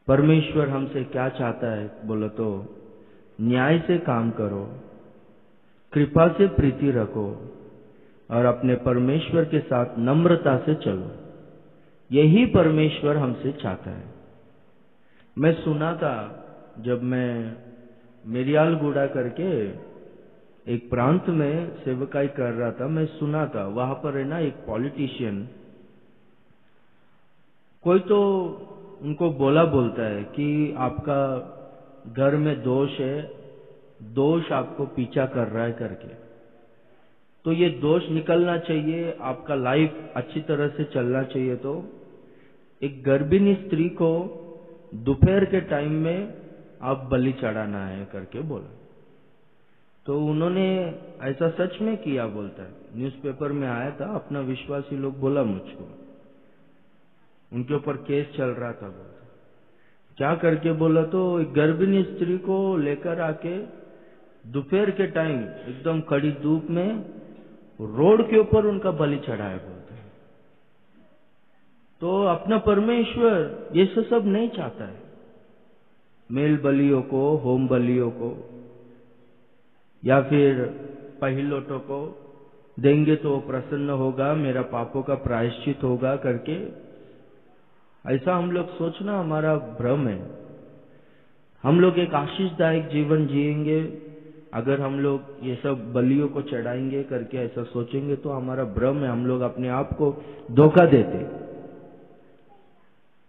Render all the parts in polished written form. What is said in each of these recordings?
परमेश्वर हमसे क्या चाहता है बोलो तो न्याय से काम करो, कृपा से प्रीति रखो और अपने परमेश्वर के साथ नम्रता से चलो। यही परमेश्वर हमसे चाहता है। मैं सुना था जब मैं मिरियालगुड़ा करके एक प्रांत में सेवकाई कर रहा था, मैं सुना था वहां पर है ना एक पॉलिटिशियन, कोई तो उनको बोलता है कि आपका घर में दोष है, दोष आपको पीछा कर रहा है करके, तो ये दोष निकलना चाहिए, आपका लाइफ अच्छी तरह से चलना चाहिए। तो एक गर्भिणी स्त्री को दोपहर के टाइम में आप बलि चढ़ाना है करके बोला। तो उन्होंने ऐसा सच में किया, बोलता है, न्यूज़पेपर में आया था, अपना विश्वासी लोग बोला मुझको, उनके ऊपर केस चल रहा था। बोलता क्या करके बोला तो एक गर्भिणी स्त्री को लेकर आके दोपहर के टाइम एकदम कड़ी धूप में रोड के ऊपर उनका बलि चढ़ाया। बोलते हैं तो अपना परमेश्वर ये सब नहीं चाहता है। मेल बलियों को, होम बलियों को या फिर पहिलोटों को देंगे तो वो प्रसन्न होगा, मेरा पापों का प्रायश्चित होगा करके, ऐसा हम लोग सोचना हमारा भ्रम है। हम लोग एक आशीषदायक जीवन जिएंगे अगर हम लोग ये सब बलियों को चढ़ाएंगे करके ऐसा सोचेंगे तो हमारा भ्रम है, हम लोग अपने आप को धोखा देते।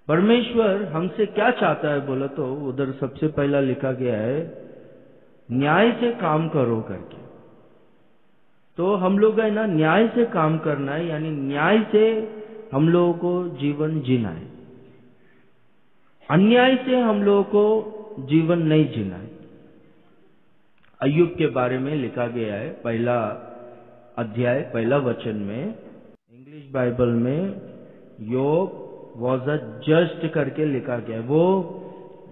परमेश्वर हमसे क्या चाहता है बोलो तो उधर सबसे पहला लिखा गया है न्याय से काम करो करके। तो हम लोग है ना न्याय से काम करना है, यानी न्याय से हम लोगों को जीवन जीना है, अन्याय से हम लोगों को जीवन नहीं जीना है। अय्यूब के बारे में लिखा गया है, पहला अध्याय पहला वचन में, इंग्लिश बाइबल में योग वॉज अ जस्ट करके लिखा गया है, वो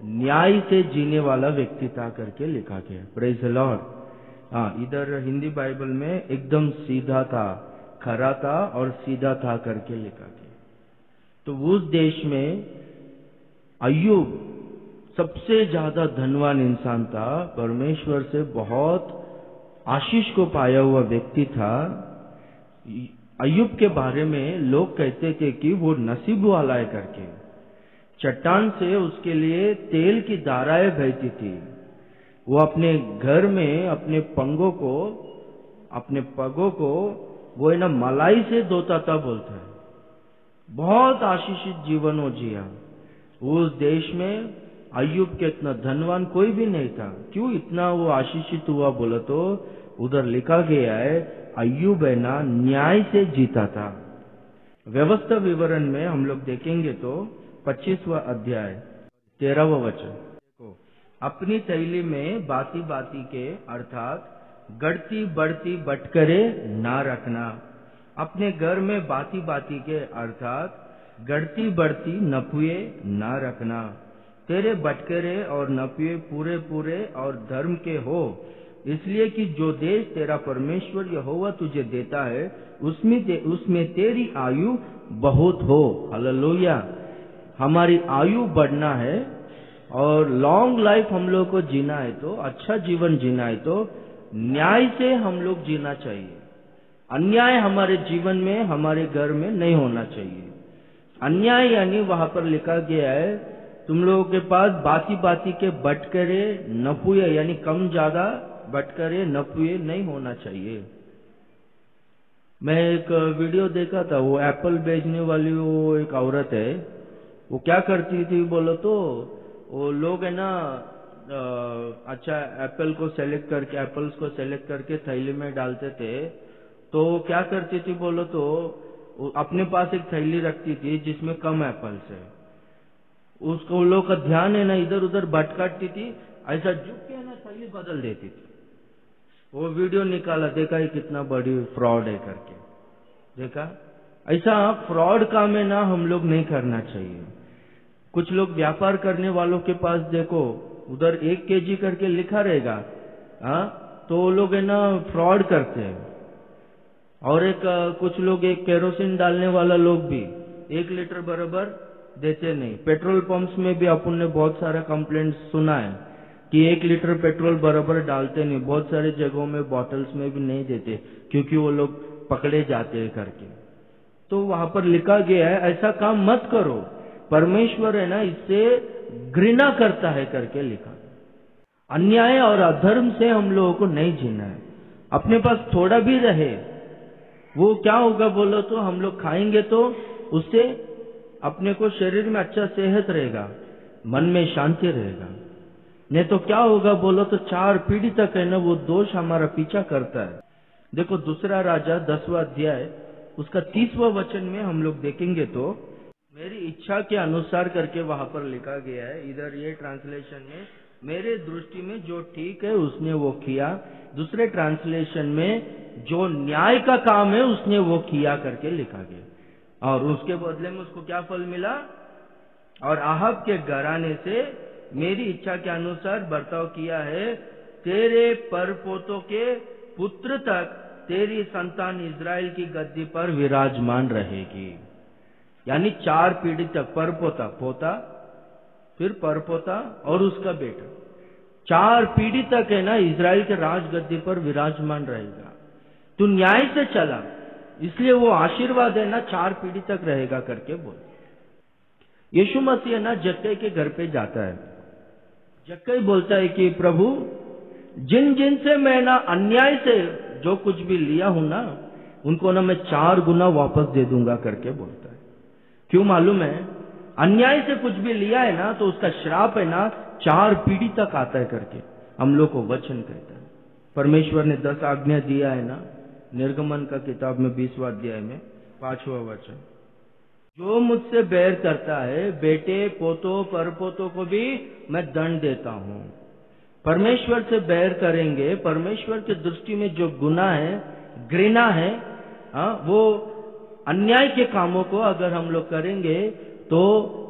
न्याय से जीने वाला व्यक्ति था करके लिखा गया। Praise the Lord. हाँ, इधर हिंदी बाइबल में एकदम सीधा था, खरा था और सीधा था करके लिखा गया। तो उस देश में अय्यूब सबसे ज्यादा धनवान इंसान था, परमेश्वर से बहुत आशीष को पाया हुआ व्यक्ति था। अय्यूब के बारे में लोग कहते थे कि वो नसीब वाला है करके। चट्टान से उसके लिए तेल की धाराएं बहती थी। वो अपने घर में अपने पगों को वो है ना मलाई से धोता था, बोलता है। बहुत आशीषित जीवन वो जिया। उस देश में अय्यूब के इतना धनवान कोई भी नहीं था। क्यों इतना वो आशीषित हुआ बोला तो उधर लिखा गया है अय्यूब है ना न्याय से जीता था। व्यवस्था विवरण में हम लोग देखेंगे तो 25वां अध्याय 13वां वचन, अपनी थैली में बाती बाती के अर्थात गढ़ती बढ़ती बटकरे ना रखना। अपने घर में बाती बाती के अर्थात गढ़ती बढ़ती नपुए ना रखना। तेरे बटकरे और नपुए पूरे पूरे और धर्म के हो, इसलिए कि जो देश तेरा परमेश्वर यहोवा तुझे देता है उसमें तेरी आयु बहुत हो। हालेलुया। हमारी आयु बढ़ना है और लॉन्ग लाइफ हम लोग को जीना है, तो अच्छा जीवन जीना है तो न्याय से हम लोग जीना चाहिए। अन्याय हमारे जीवन में, हमारे घर में नहीं होना चाहिए। अन्याय यानी वहां पर लिखा गया है तुम लोगों के पास बाती बाती के बटकरे नपुए, यानी कम ज्यादा बटकरे नपुए नहीं होना चाहिए। मैं एक वीडियो देखा था, वो एप्पल बेचने वाली वो एक औरत है, वो क्या करती थी बोलो तो वो लोग है ना अच्छा एप्पल्स को सेलेक्ट करके थैली में डालते थे, तो क्या करती थी बोलो तो अपने पास एक थैली रखती थी जिसमें कम एप्पल्स है। उसको लोग का ध्यान है ना इधर उधर भटकाती थी, ऐसा झुक के ना थैली बदल देती थी। वो वीडियो निकाला, देखा ये कितना बड़ी फ्रॉड है करके। देखा, ऐसा फ्रॉड काम है ना हम लोग नहीं करना चाहिए। कुछ लोग व्यापार करने वालों के पास देखो उधर 1 kg करके लिखा रहेगा, तो वो लोग है ना फ्रॉड करते हैं। और कुछ लोग एक केरोसिन डालने वाला लोग भी 1 लीटर बराबर देते नहीं। पेट्रोल पंप्स में भी अपन ने बहुत सारा कंप्लेंट सुना है कि 1 लीटर पेट्रोल बराबर डालते नहीं, बहुत सारी जगहों में बॉटल्स में भी नहीं देते क्योंकि वो लोग पकड़े जाते हैं करके। तो वहां पर लिखा गया है ऐसा काम मत करो, परमेश्वर है ना इससे घृणा करता है करके लिखा। अन्याय और अधर्म से हम लोगों को नहीं जीना है। अपने पास थोड़ा भी रहे वो क्या होगा बोलो तो, हम लोग खाएंगे तो उससे अपने को शरीर में अच्छा सेहत रहेगा, मन में शांति रहेगा। नहीं तो क्या होगा बोलो तो 4 पीढ़ी तक है ना वो दोष हमारा पीछा करता है। देखो दूसरा राजा 10वां अध्याय उसका 30वां वचन में हम लोग देखेंगे तो मेरी इच्छा के अनुसार करके वहां पर लिखा गया है। इधर ये ट्रांसलेशन में मेरे दृष्टि में जो ठीक है उसने वो किया, दूसरे ट्रांसलेशन में जो न्याय का काम है उसने वो किया करके लिखा गया। और उसके बदले में उसको क्या फल मिला, और आहब के घराने से मेरी इच्छा के अनुसार बर्ताव किया है, तेरे परपोतों के पुत्र तक तेरी संतान इज़राइल की गद्दी पर विराजमान रहेगी। यानी 4 पीढ़ी तक, परपोता, पोता, फिर परपोता और उसका बेटा, 4 पीढ़ी तक है ना इज़राइल के राजगद्दी पर विराजमान रहेगा। तू न्याय से चला इसलिए वो आशीर्वाद है ना 4 पीढ़ी तक रहेगा करके बोल। यीशु मसीह ना जक्कई के घर पे जाता है। जक्कई बोलता है कि प्रभु जिन जिन से मैं ना अन्याय से जो कुछ भी लिया हूं ना उनको ना मैं 4 गुना वापस दे दूंगा करके बोलता है। क्यों मालूम है, अन्याय से कुछ भी लिया है ना तो उसका श्राप है ना 4 पीढ़ी तक आता है करके हम लोग को वचन कहता है। परमेश्वर ने 10 आज्ञा दिया है ना, निर्गमन का किताब में 20वां अध्याय में 5वां वचन, जो मुझसे बैर करता है बेटे पोतों परपोतों को भी मैं दंड देता हूं। परमेश्वर से बैर करेंगे, परमेश्वर की दृष्टि में जो गुनाह है, घृणा है, वो अन्याय के कामों को अगर हम लोग करेंगे तो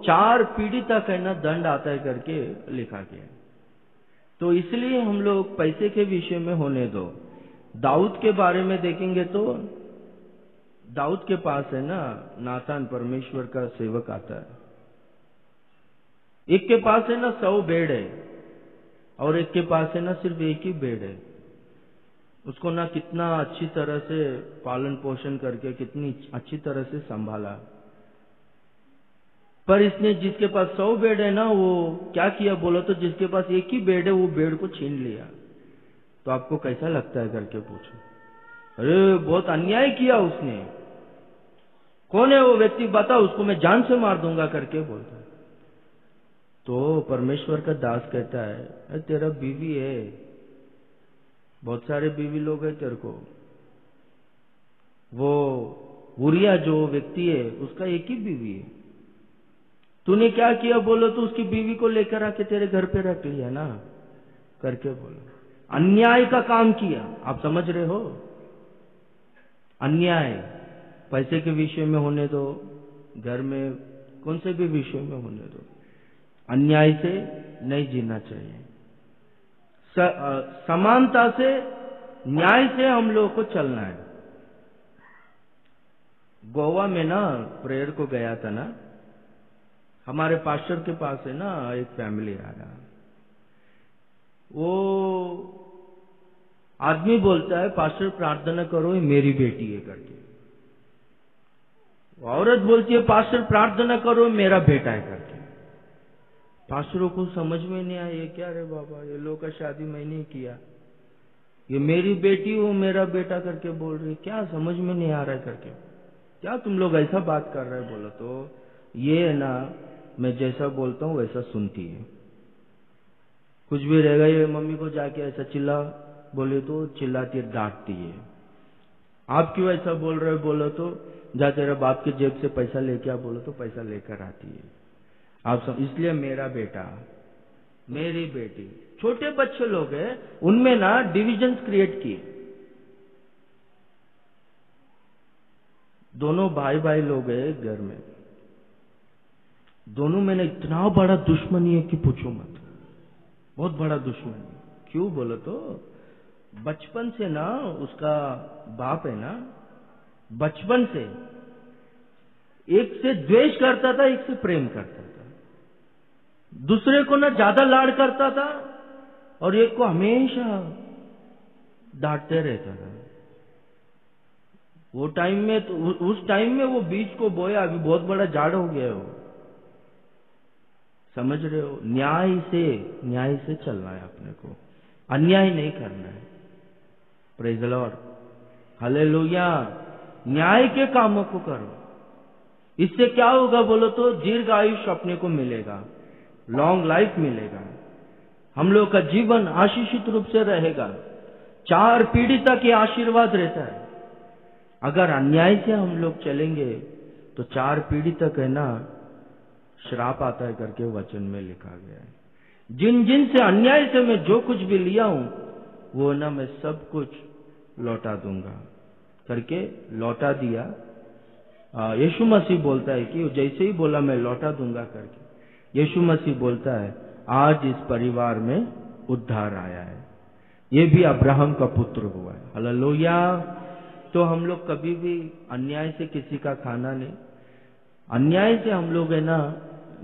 4 पीढ़ी तक है ना दंड आता है करके लिखा गया। तो इसलिए हम लोग पैसे के विषय में होने दो। दाऊद के बारे में देखेंगे तो दाऊद के पास है ना नातान परमेश्वर का सेवक आता है। एक के पास है ना 100 भेड़ है और एक के पास है ना सिर्फ एक ही भेड़ है। उसको ना कितना अच्छी तरह से पालन पोषण करके कितनी अच्छी तरह से संभाला। पर इसने जिसके पास 100 भेड़ है ना वो क्या किया बोलो तो, जिसके पास एक ही भेड़ है वो भेड़ को छीन लिया। तो आपको कैसा लगता है करके पूछो। अरे बहुत अन्याय किया उसने। कौन है वो व्यक्ति बता, उसको मैं जान से मार दूंगा करके बोलता है। तो परमेश्वर का दास कहता है तेरा बीवी है, बहुत सारे बीवी लोग हैं तेरे को। वो उरिया जो व्यक्ति है उसका एक ही बीवी है। तूने क्या किया बोलो तो उसकी बीवी को लेकर आके तेरे घर पे रख लिया ना करके बोलो। अन्याय का काम किया। आप समझ रहे हो, अन्याय पैसे के विषय में होने दो, घर में कौन से भी विषय में होने दो, अन्याय से नहीं जीना चाहिए। समानता से न्याय से हम लोगों को चलना है। गोवा में ना प्रेयर को गया था ना, हमारे पास्टर के पास है ना एक फैमिली आया। वो आदमी बोलता है पास्टर प्रार्थना करो ये मेरी बेटी है करके। औरत बोलती है पास्टर प्रार्थना करो मेरा बेटा है करके। पास्टरों को समझ में नहीं आया ये क्या रे बाबा, ये लोग का शादी मैंने किया, ये मेरी बेटी हो मेरा बेटा करके बोल रही, क्या समझ में नहीं आ रहा है करके। क्या तुम लोग ऐसा बात कर रहे बोलो तो ये ना मैं जैसा बोलता हूँ वैसा सुनती है। कुछ भी रहेगा ये मम्मी को जाके ऐसा चिल्ला बोले तो चिल्लाती है, डांटती है। आप क्यों ऐसा बोल रहे हो बोलो तो जा तेरा बाप के जेब से पैसा लेके आ बोलो तो पैसा लेकर आती है। आप सब इसलिए मेरा बेटा मेरी बेटी, छोटे बच्चे लोग हैं उनमें ना डिविजन्स क्रिएट किए। दोनों भाई भाई लोग हैं घर में, दोनों में ना इतना बड़ा दुश्मनी है कि पूछो मत, बहुत बड़ा दुश्मनी। क्यों बोलो तो बचपन से ना उसका बाप है ना बचपन से एक से द्वेष करता था, एक से प्रेम करता था। दूसरे को ना ज्यादा लाड़ करता था और एक को हमेशा डांटते रहता था। वो टाइम में तो उस टाइम में वो बीज को बोया, अभी बहुत बड़ा झाड़ हो गया है वो। समझ रहे हो? न्याय से चलना है अपने को, अन्याय नहीं करना है। Praise the Lord, hallelujah. न्याय के कामों को करो। इससे क्या होगा बोलो तो दीर्घ आयुष्य अपने को मिलेगा, लॉन्ग लाइफ मिलेगा। हम लोग का जीवन आशीषित रूप से रहेगा, 4 पीढ़ी तक ये आशीर्वाद रहता है। अगर अन्याय से हम लोग चलेंगे तो 4 पीढ़ी तक है ना श्राप आता है करके वचन में लिखा गया है। जिन जिन से अन्याय से मैं जो कुछ भी लिया हूं वो ना मैं सब कुछ लौटा दूंगा करके लौटा दिया। यीशु मसीह बोलता है कि जैसे ही बोला मैं लौटा दूंगा करके, यीशु मसीह बोलता है आज इस परिवार में उद्धार आया है, ये भी अब्राहम का पुत्र हुआ है। हालेलुया। तो हम लोग कभी भी अन्याय से किसी का खाना नहीं, अन्याय से हम लोग है ना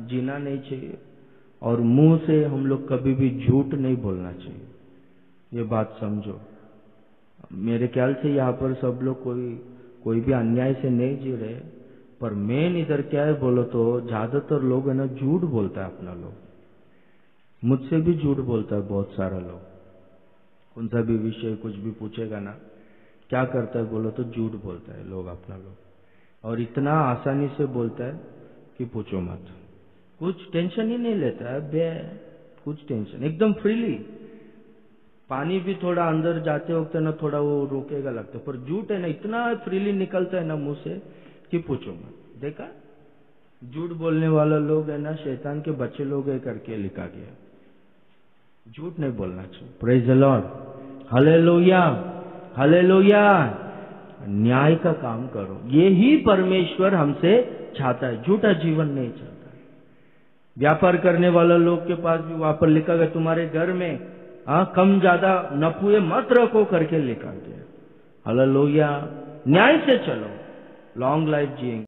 जीना नहीं चाहिए, और मुंह से हम लोग कभी भी झूठ नहीं बोलना चाहिए। ये बात समझो। मेरे ख्याल से यहाँ पर सब लोग कोई भी अन्याय से नहीं जी रहे, पर मेन इधर क्या है बोलो तो ज्यादातर लोग है ना झूठ बोलता है अपना लोग। मुझसे भी झूठ बोलता है बहुत सारा लोग। कौन सा भी विषय कुछ भी पूछेगा ना, क्या करता है बोलो तो झूठ बोलता है लोग अपना लोग, और इतना आसानी से बोलता है कि पूछो मत। कुछ टेंशन ही नहीं लेता है बे, कुछ टेंशन, एकदम फ्रीली। पानी भी थोड़ा अंदर जाते वक्त ना थोड़ा वो रोकेगा लगता है, पर झूठ है ना इतना फ्रीली निकलता है ना मुंह से कि पूछो मत। देखा, झूठ बोलने वाला लोग है ना शैतान के बच्चे लोग है करके लिखा गया। झूठ नहीं बोलना चाहिए। Praise the Lord, hallelujah, hallelujah. न्याय का काम करो, ये ही परमेश्वर हमसे चाहता है। झूठा जीवन नहीं चाहता है। व्यापार करने वाला लोग के पास भी वहां पर लिखा गया तुम्हारे घर में कम ज्यादा नपुए मत रखो करके लिखा गया। हालेलुया। न्याय से चलो, लॉन्ग लाइफ जिएंगे।